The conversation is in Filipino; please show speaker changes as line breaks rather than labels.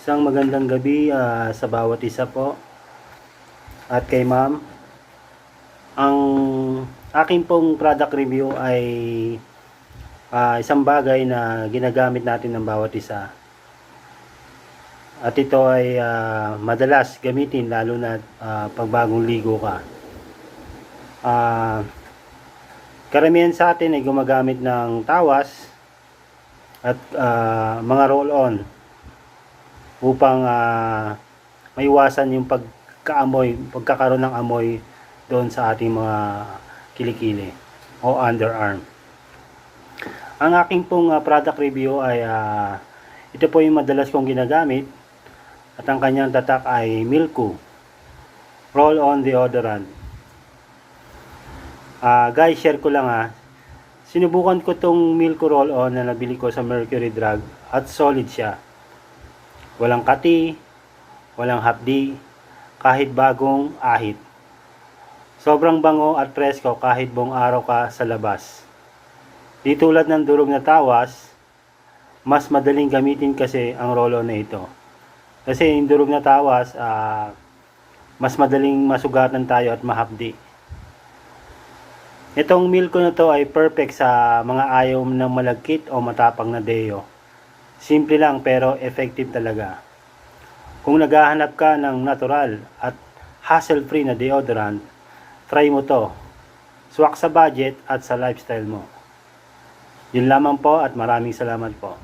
Isang magandang gabi sa bawat isa po at kay ma'am. Ang aking pong product review ay isang bagay na ginagamit natin ng bawat isa. At ito ay madalas gamitin lalo na pag bagong ligo ka. Karamihan sa atin ay gumagamit ng tawas at mga roll-on upang maiwasan yung pagkakaroon ng amoy doon sa ating mga kilikili o underarm. Ang aking pong product review ay ito po yung madalas kong ginagamit at ang kanyang tatak ay Milku Roll-On Deodorant. Guys, share ko lang sinubukan ko tong Milku Roll-On na nabili ko sa Mercury Drug at solid siya. Walang kati, walang hapdi, kahit bagong ahit. Sobrang bango at presko kahit buong araw ka sa labas. Di tulad ng durog na tawas, mas madaling gamitin kasi ang roll-on na ito. Kasi yung durog na tawas, mas madaling masugatan tayo at mahapdi. Itong Milku na to ay perfect sa mga ayaw ng malagkit o matapang na deo. Simple lang pero effective talaga. Kung naghahanap ka ng natural at hassle-free na deodorant, try mo to. Swak sa budget at sa lifestyle mo. Yun lamang po at maraming salamat po.